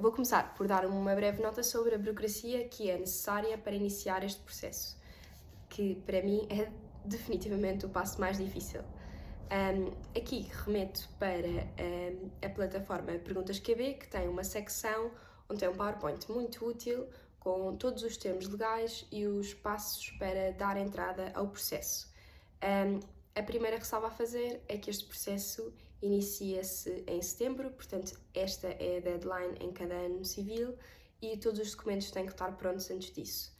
Vou começar por dar uma breve nota sobre a burocracia que é necessária para iniciar este processo, que para mim é definitivamente o passo mais difícil. Aqui remeto para a plataforma Perguntas QB, que tem uma secção onde tem um PowerPoint muito útil com todos os termos legais e os passos para dar entrada ao processo. A primeira ressalva a fazer é que este processo inicia-se em setembro, portanto esta é a deadline em cada ano civil e todos os documentos têm que estar prontos antes disso.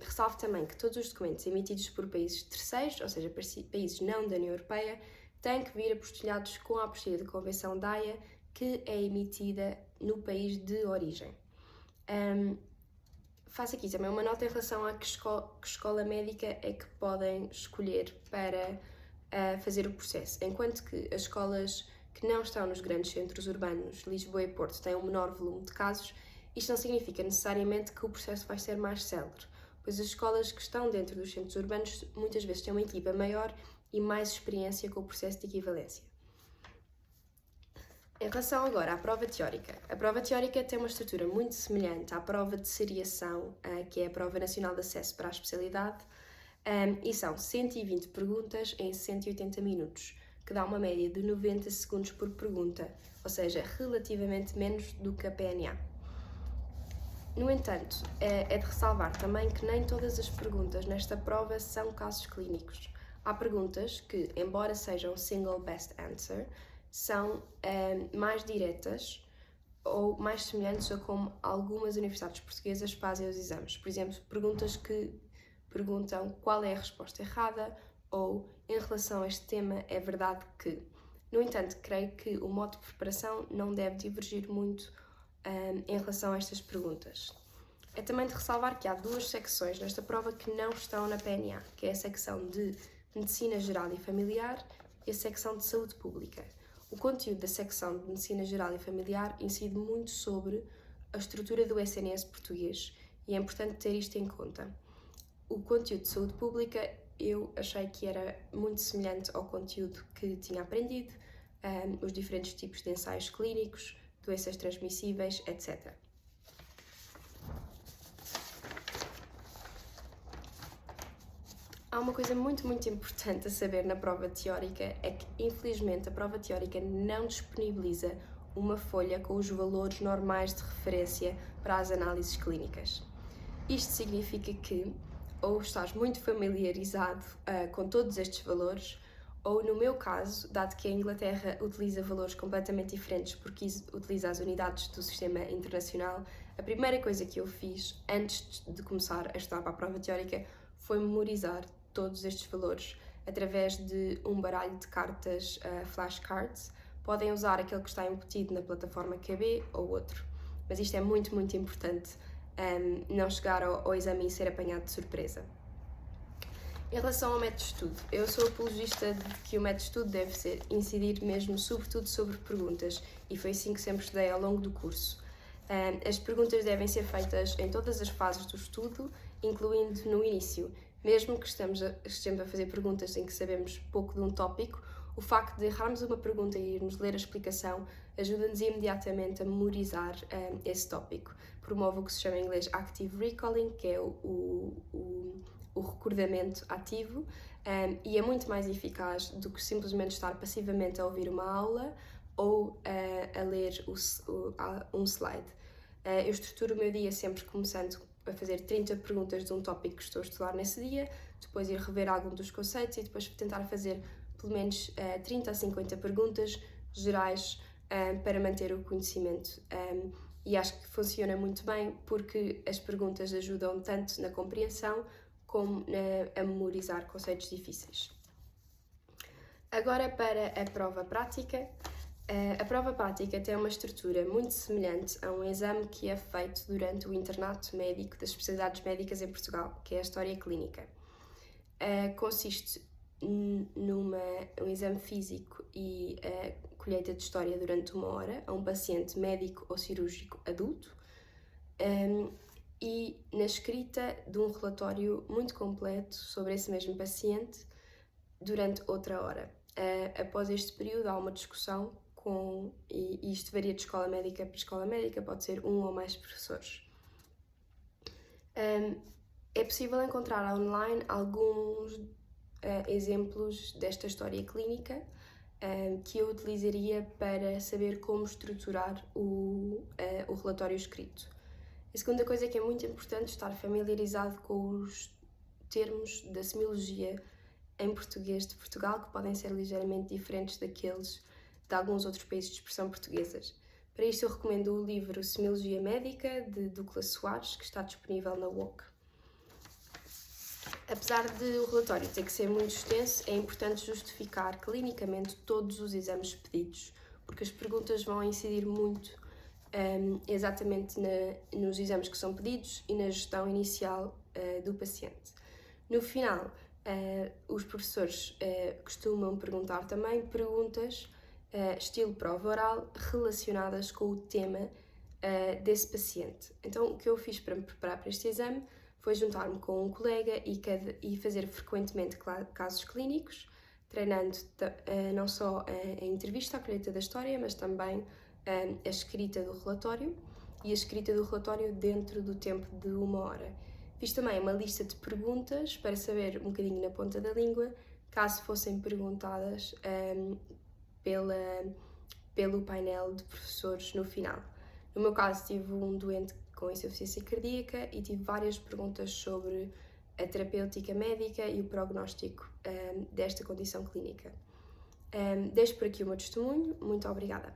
Ressalvo também que todos os documentos emitidos por países terceiros, ou seja, países não da União Europeia, têm que vir apostilhados com a apostilha da Convenção da Haia, que é emitida no país de origem. Faço aqui também uma nota em relação a que escola médica é que podem escolher para fazer o processo. Enquanto que as escolas que não estão nos grandes centros urbanos, Lisboa e Porto, têm um menor volume de casos, isto não significa necessariamente que o processo vai ser mais célere, pois as escolas que estão dentro dos centros urbanos muitas vezes têm uma equipa maior e mais experiência com o processo de equivalência. Em relação agora à prova teórica, a prova teórica tem uma estrutura muito semelhante à prova de seriação, que é a Prova Nacional de Acesso para a Especialidade, e são 120 perguntas em 180 minutos, que dá uma média de 90 segundos por pergunta, ou seja, relativamente menos do que a PNA. No entanto, é de ressalvar também que nem todas as perguntas nesta prova são casos clínicos. Há perguntas que, embora sejam single best answer, são mais diretas ou mais semelhantes a como algumas universidades portuguesas fazem os exames. Por exemplo, perguntas que perguntam qual é a resposta errada ou em relação a este tema é verdade que. No entanto, creio que o modo de preparação não deve divergir muito em relação a estas perguntas. É também de ressalvar que há duas secções nesta prova que não estão na PNA, que é a secção de Medicina Geral e Familiar e a secção de Saúde Pública. O conteúdo da secção de Medicina Geral e Familiar incide muito sobre a estrutura do SNS português e é importante ter isto em conta. O conteúdo de Saúde Pública eu achei que era muito semelhante ao conteúdo que tinha aprendido, os diferentes tipos de ensaios clínicos, doenças transmissíveis, etc. Há uma coisa muito importante a saber na prova teórica, é que infelizmente a prova teórica não disponibiliza uma folha com os valores normais de referência para as análises clínicas. Isto significa que ou estás muito familiarizado com todos estes valores, ou no meu caso, dado que a Inglaterra utiliza valores completamente diferentes porque utiliza as unidades do sistema internacional, a primeira coisa que eu fiz antes de começar a estudar para a prova teórica foi memorizar todos estes valores através de um baralho de cartas flashcards. Podem usar aquele que está embutido na plataforma QB ou outro, mas isto é muito importante, não chegar ao exame e ser apanhado de surpresa. Em relação ao método de estudo, eu sou apologista de que o método de estudo deve incidir mesmo sobretudo sobre perguntas e foi assim que sempre estudei ao longo do curso. As perguntas devem ser feitas em todas as fases do estudo, incluindo no início. Mesmo que estejamos a fazer perguntas em que sabemos pouco de um tópico, o facto de errarmos uma pergunta e irmos ler a explicação ajuda-nos imediatamente a memorizar esse tópico. Promove o que se chama em inglês Active Recalling, que é o recordamento ativo, e é muito mais eficaz do que simplesmente estar passivamente a ouvir uma aula ou a ler um slide. Eu estruturo o meu dia sempre começando a fazer 30 perguntas de um tópico que estou a estudar nesse dia, depois ir rever algum dos conceitos e depois tentar fazer pelo menos 30 a 50 perguntas gerais para manter o conhecimento. E acho que funciona muito bem porque as perguntas ajudam tanto na compreensão como a memorizar conceitos difíceis. Agora para a prova prática. A prova prática tem uma estrutura muito semelhante a um exame que é feito durante o internato médico das especialidades médicas em Portugal, que é a História Clínica. Consiste num exame físico e colheita de história durante 1 hora a um paciente médico ou cirúrgico adulto e na escrita de um relatório muito completo sobre esse mesmo paciente durante outra hora. Após este período há uma discussão e isto varia de escola médica para escola médica, pode ser um ou mais professores. É possível encontrar online alguns exemplos desta história clínica que eu utilizaria para saber como estruturar o relatório escrito. A segunda coisa que é muito importante é estar familiarizado com os termos da semiologia em português de Portugal, que podem ser ligeiramente diferentes daqueles de alguns outros países de expressão portuguesas. Para isto eu recomendo o livro Semiologia Médica, de Douglas Soares, que está disponível na UOC. Apesar de o relatório ter que ser muito extenso, é importante justificar clinicamente todos os exames pedidos, porque as perguntas vão incidir muito exatamente nos exames que são pedidos e na gestão inicial do paciente. No final, os professores costumam perguntar também perguntas estilo prova oral relacionadas com o tema desse paciente. Então, o que eu fiz para me preparar para este exame foi juntar-me com um colega e fazer frequentemente casos clínicos, treinando não só a entrevista, a colheita da história, mas também a escrita do relatório e a escrita do relatório dentro do tempo de 1 hora. Fiz também uma lista de perguntas para saber um bocadinho na ponta da língua, caso fossem perguntadas pelo painel de professores no final. No meu caso, tive um doente com insuficiência cardíaca e tive várias perguntas sobre a terapêutica médica e o prognóstico desta condição clínica. Deixo por aqui o meu testemunho. Muito obrigada.